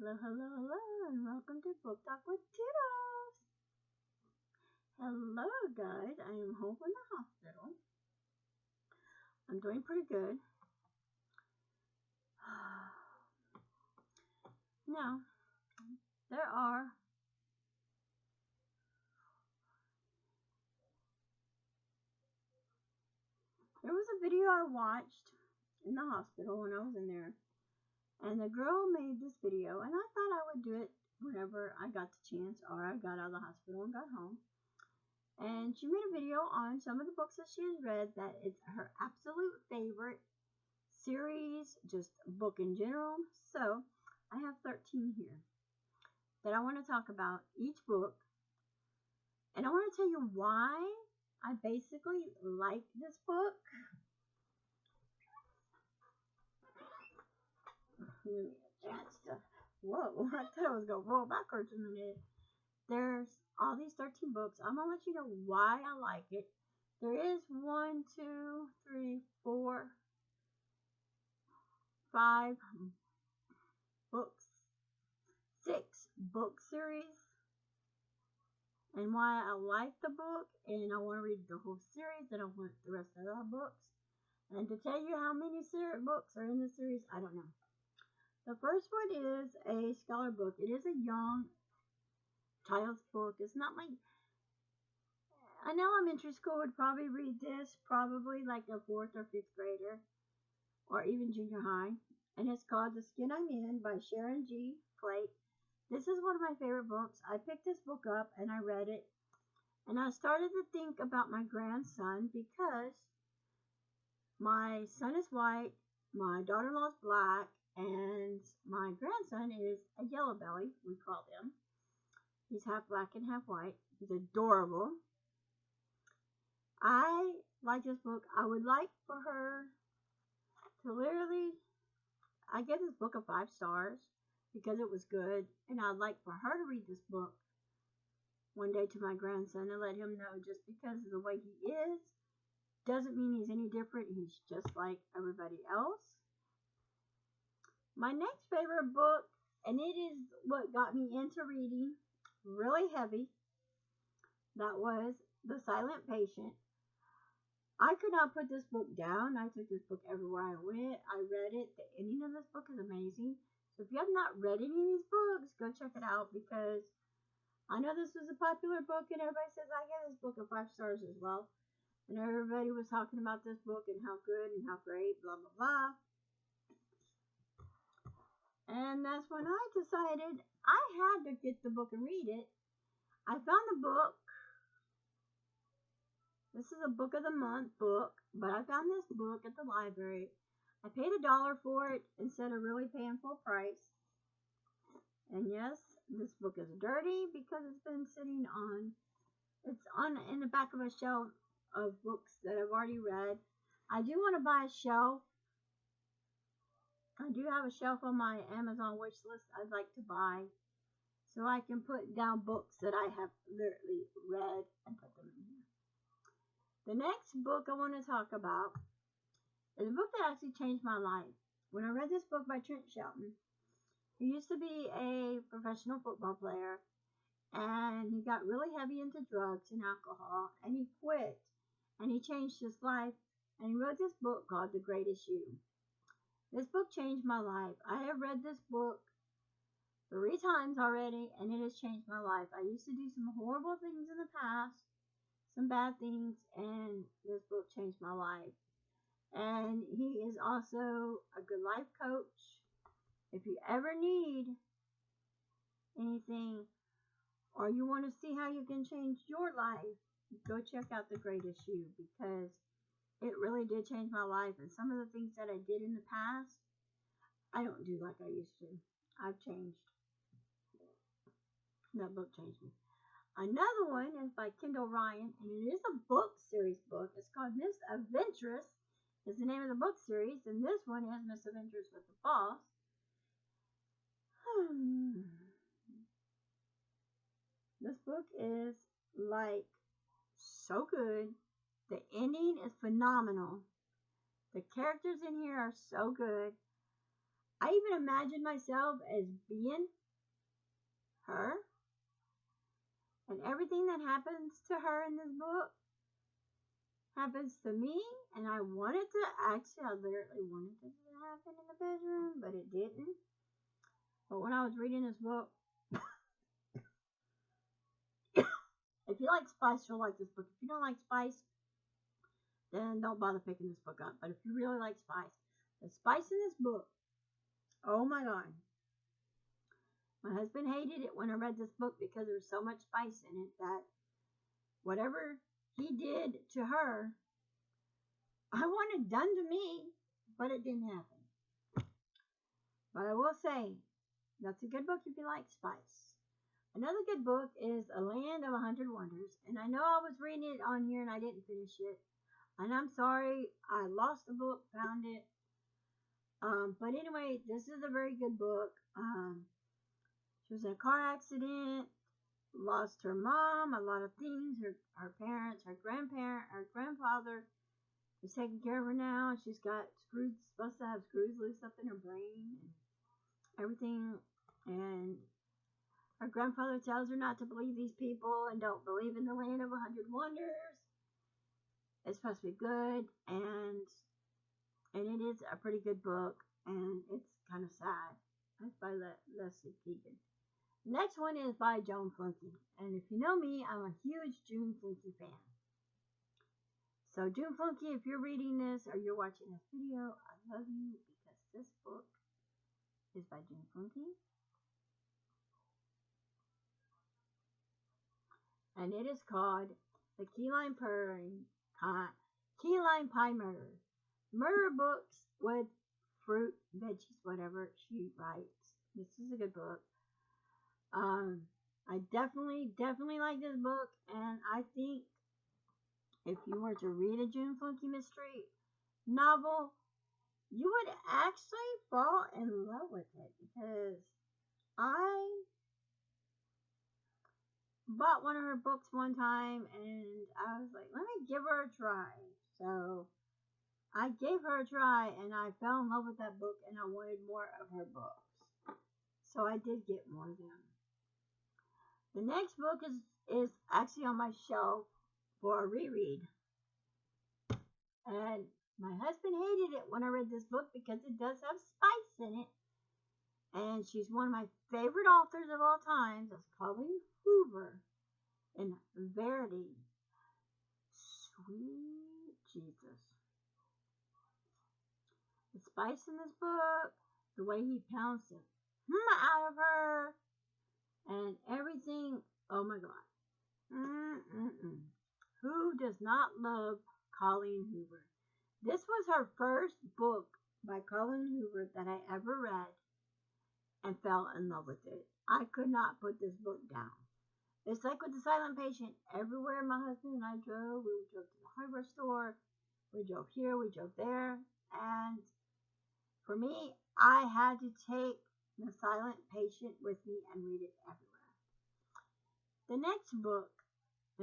Hello, hello, hello, and welcome to Book Talk with Toodles. Hello, guys. I am home from the hospital. I'm doing pretty good. Now, there was a video I watched in the hospital when I was in there, and the girl made this video, and I thought I would do it whenever I got the chance or I got out of the hospital and got home. And she made a video on some of the books that she has read that it's her absolute favorite series, just book in general. So I have 13 here that I want to talk about each book. And I want to tell you why I basically like this book. Let me adjust. Whoa, I thought I was going to roll backwards a minute. There's all these 13 books. I'm going to let you know why I like it. There is 1, 2, 3, 4, 5 books, 6 book series, and why I like the book, and I want to read the whole series, and I want the rest of the books. And to tell you how many books are in the series, I don't know. The first one is a scholar book. It is a young child's book. It's not like, I know elementary school would probably read this, probably like a 4th or 5th grader, or even junior high. And it's called The Skin I'm In by Sharon G. Flake. This is one of my favorite books. I picked this book up and I read it. And I started to think about my grandson because my son is white, my daughter-in-law is black, and my grandson is a yellow belly, we call him. He's half black and half white. He's adorable. I like this book. I would like for her to literally, I give this book a 5 stars because it was good. And I'd like for her to read this book one day to my grandson and let him know just because of the way he is doesn't mean he's any different. He's just like everybody else. My next favorite book, and it is what got me into reading, really heavy, that was The Silent Patient. I could not put this book down. I took this book everywhere I went. I read it. The ending of this book is amazing. So if you have not read any of these books, go check it out because I know this was a popular book and everybody says I give this book a 5 stars as well. And everybody was talking about this book and how good and how great, blah, blah, blah. And that's when I decided I had to get the book and read it. I found the book. This is a book of the month book, but I found this book at the library. I paid $1 for it instead of really paying full price. And yes, this book is dirty because it's been sitting on, in the back of a shelf of books that I've already read. I do want to buy a shelf. I do have a shelf on my Amazon wish list I'd like to buy so I can put down books that I have literally read and put them in here. The next book I want to talk about is a book that actually changed my life. When I read this book by Trent Shelton, he used to be a professional football player and he got really heavy into drugs and alcohol and he quit and he changed his life and he wrote this book called The Greatest You. This book changed my life. I have read this book 3 times already and it has changed my life. I used to do some horrible things in the past, some bad things, and this book changed my life. And he is also a good life coach. If you ever need anything or you want to see how you can change your life, go check out The Greatest You because it really did change my life. And some of the things that I did in the past, I don't do like I used to. I've changed. That book changed me. Another one is by Kendall Ryan, and it is a book series book. It's called Miss Adventurous is the name of the book series, and this one is Miss Adventurous with the Boss. This book is like so good. The ending is phenomenal. The characters in here are so good. I even imagined myself as being her, and everything that happens to her in this book happens to me, and I wanted to, actually, I literally wanted it to happen in the bedroom, but it didn't. But when I was reading this book, if you like spice, you'll like this book. If you don't like spice, then don't bother picking this book up. But if you really like spice, the spice in this book, oh my god. My husband hated it when I read this book because there was so much spice in it that whatever he did to her, I wanted done to me, but it didn't happen. But I will say, that's a good book if you like spice. Another good book is A Land of 100 Wonders. And I know I was reading it on here and I didn't finish it. And I'm sorry, I lost the book, found it. But anyway, this is a very good book. She was in a car accident, lost her mom, a lot of things, her parents, her grandfather is taking care of her now, and she's got screws, supposed to have screws loose up in her brain and everything. And her grandfather tells her not to believe these people and don't believe in the land of 100 wonders. It's supposed to be good, and it is a pretty good book, and it's kind of sad. It's by Leslie Keegan. Next one is by Joan Flunkey. And if you know me, I'm a huge June Flunkey fan. So June Flunkey, if you're reading this or you're watching this video, I love you because this book is by June Flunkey. And it is called The Key Lime Pie Murder. Murder books with fruit, veggies, whatever she writes. This is a good book. I definitely like this book, and I think if you were to read a June Flunkey mystery novel, you would actually fall in love with it, because I bought one of her books one time and I was like, let me give her a try. So I gave her a try and I fell in love with that book and I wanted more of her books. So I did get more of them. The next book is actually on my shelf for a reread. And my husband hated it when I read this book because it does have spice in it. And she's one of my favorite authors of all time. That's Colleen Hoover in Verity. Sweet Jesus. The spice in this book, the way he pounds the out of her, and everything. Oh my God. Who does not love Colleen Hoover? This was her first book by Colleen Hoover that I ever read and fell in love with it. I could not put this book down. It's like with The Silent Patient. Everywhere my husband and I drove, we drove to the hardware store, we drove here, we drove there, and for me, I had to take The Silent Patient with me and read it everywhere. The next book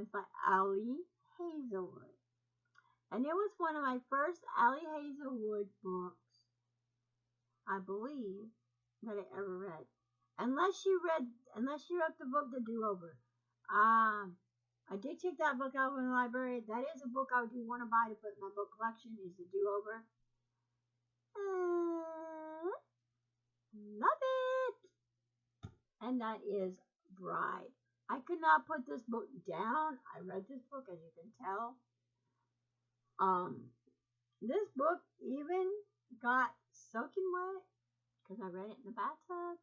is by Allie Hazelwood. And it was one of my first Allie Hazelwood books, I believe, that I ever read. Unless you wrote the book The Do-Over. I did take that book out from the library. That is a book I do want to buy to put in my book collection, is The Do-Over. Love it! And that is Bride. I could not put this book down. I read this book, as you can tell. This book even got soaking wet because I read it in the bathtub.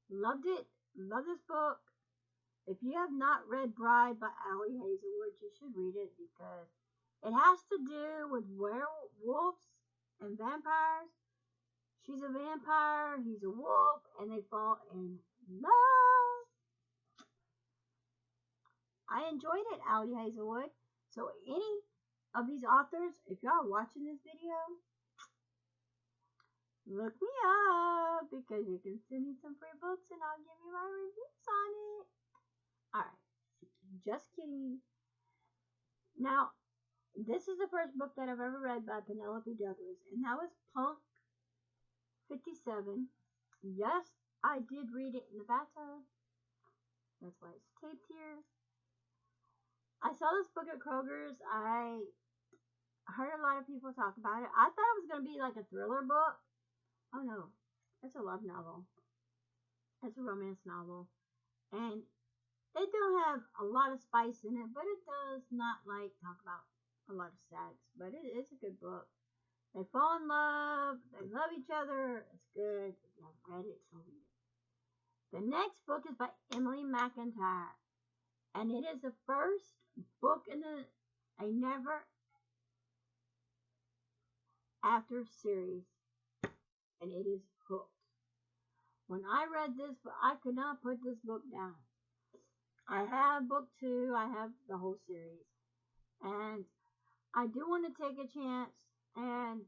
Loved it. Love this book. If you have not read Bride by Allie Hazelwood, you should read it because it has to do with werewolves and vampires. She's a vampire, he's a wolf, and they fall in love. I enjoyed it, Allie Hazelwood. So any of these authors, if y'all are watching this video, look me up because you can send me some free books and I'll give you my reviews on it. Alright, just kidding. Now, this is the first book that I've ever read by Penelope Douglas, and that was Punk 57. Yes, I did read it in the bathtub. That's why it's taped here. I saw this book at Kroger's. I heard a lot of people talk about it. I thought it was going to be like a thriller book. Oh no, it's a love novel. It's a romance novel. And it don't have a lot of spice in it, but it does not like talk about a lot of sex. But it's a good book. They fall in love. They love each other. It's good. If you haven't read it, so read it. The next book is by Emily McIntyre. And it is the first book in a Never After series. And it is hooked. When I read this book, I could not put this book down. I have book 2. I have the whole series. And I do want to take a chance and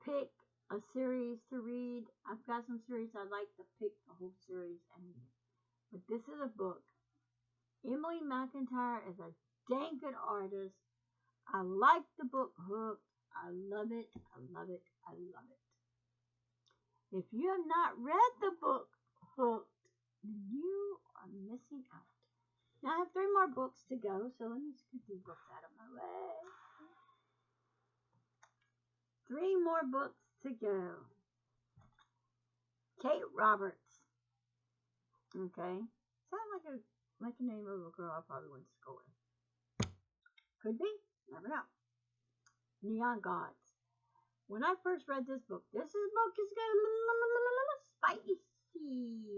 pick a series to read. I've got some series I'd like to pick the whole series and read. But this is a book. Emily McIntyre is a dang good artist. I like the book Hooked. I love it. I love it. I love it. If you have not read the book Hooked, you are missing out. Now I have 3 more books to go, so let me scoot these books out of my way. 3 more books to go. Kate Roberts. Okay. Sounds like a name of a girl I probably went to school with. Could be. Never know. Neon Gods. When I first read this book is got spicy.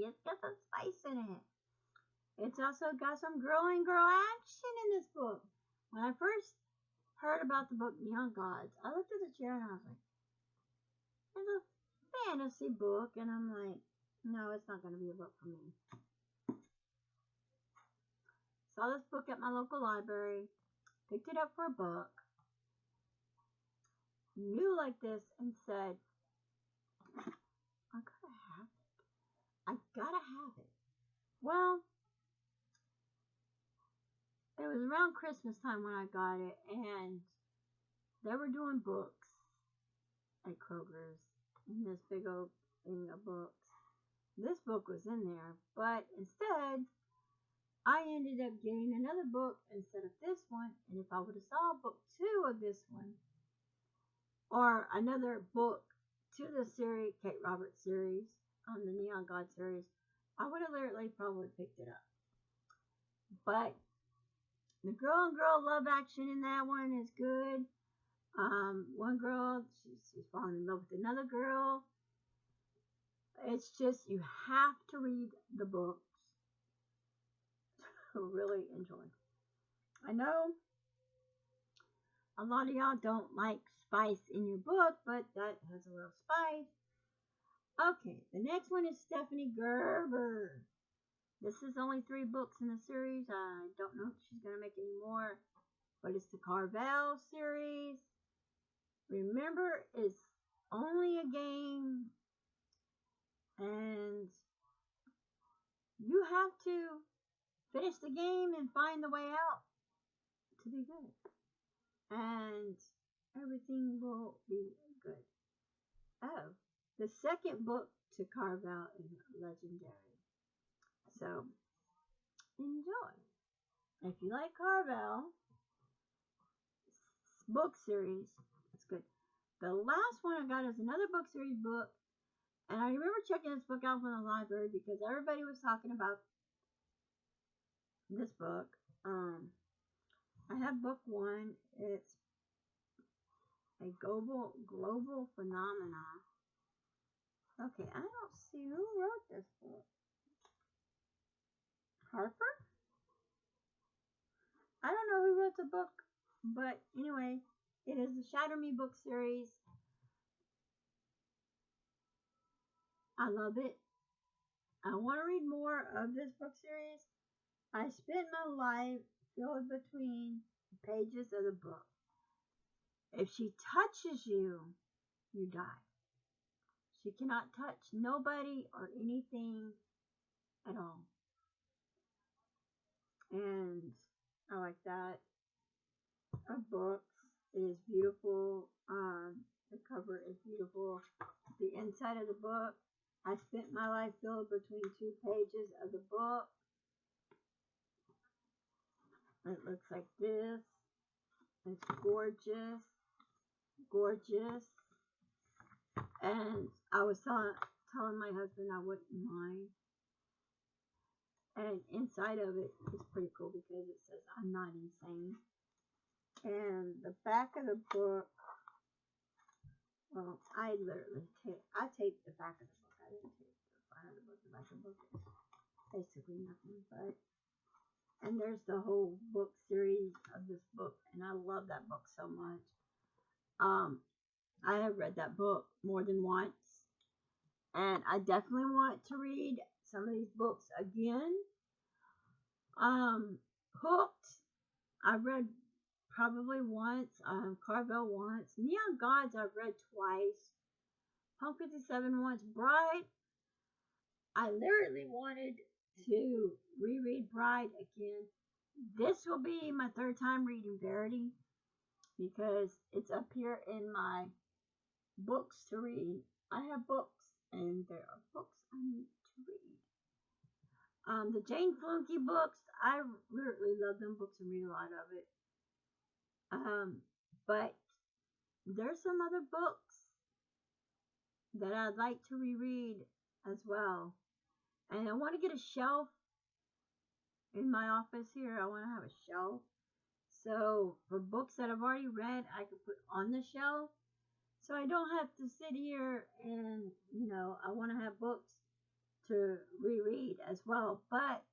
It's got some spice in it. It's also got some girl and girl action in this book. When I first heard about the book Neon Gods, I looked at the chair and I was like, it's a fantasy book. And I'm like, no, it's not going to be a book for me. Saw this book at my local library, picked it up for a book, knew like this, and said, I gotta have it. I gotta have it. Well, it was around Christmas time when I got it, and they were doing books at Kroger's in this big old thing of books. This book was in there, but instead, I ended up getting another book instead of this one, and if I would have saw book 2 of this one, or another book to the series, Kate Roberts series, on the Neon God series, I would have literally probably picked it up. But the girl on girl love action in that one is good. One girl, she's falling in love with another girl. It's just, you have to read the books to really enjoy. I know a lot of y'all don't like spice in your book, but that has a little spice. Okay, the next one is Stephanie Gerber. This is only 3 books in the series. I don't know if she's going to make any more, but it's the Carvel series. Remember, it's only a game, and you have to finish the game and find the way out to be good. And everything will be good. Oh, the second book to Carvel is legendary. So, enjoy. If you like Carvel book series, it's good. The last one I got is another book series book. And I remember checking this book out from the library because everybody was talking about this book. I have book 1. It's a global phenomenon. Okay, I don't see who wrote this book. Harper? I don't know who wrote the book, but anyway, it is the Shatter Me book series. I love it. I want to read more of this book series. I spent my life filled between the pages of the book. If she touches you, you die. She cannot touch nobody or anything at all. And I like that. Of books. It is beautiful. The cover is beautiful. The inside of the book, I spent my life filled between 2 pages of the book. It looks like this. It's gorgeous, gorgeous. And I was telling my husband I wouldn't mind. And inside of it is pretty cool because it says I'm not insane. And the back of the book, well, I taped the back of the book. I didn't tape the front of the book. The back of the book is basically nothing. And there's the whole book series of this book, and I love that book so much. I have read that book more than once, and I definitely want to read some of these books again. Hooked, I read probably once. Carvel once. Neon Gods I've read twice. Punk 57 once. Bride, I literally wanted to reread Bride again. This will be my third time reading Verity because it's up here in my books to read. I have books, and there are books I need to read. The Jane Flunky books, I literally love them books and read a lot of it. But there's some other books that I'd like to reread as well. And I want to get a shelf in my office here. I want to have a shelf. So for books that I've already read, I can put on the shelf. So I don't have to sit here and, I want to have books to reread as well. But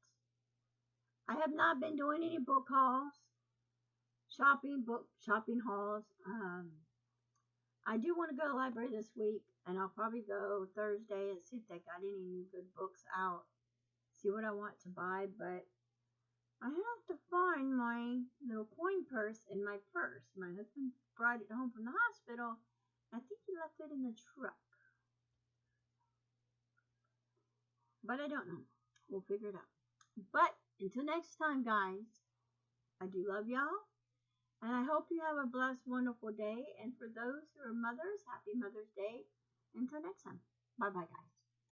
I have not been doing any book hauls, shopping hauls. I do want to go to the library this week, and I'll probably go Thursday and see if they got any new good books out. See what I want to buy, but I have to find my little coin purse in my purse. My husband brought it home from the hospital. I think he left it in the truck. But I don't know. We'll figure it out. But until next time, guys, I do love y'all. And I hope you have a blessed, wonderful day. And for those who are mothers, happy Mother's Day. Until next time. Bye-bye, guys.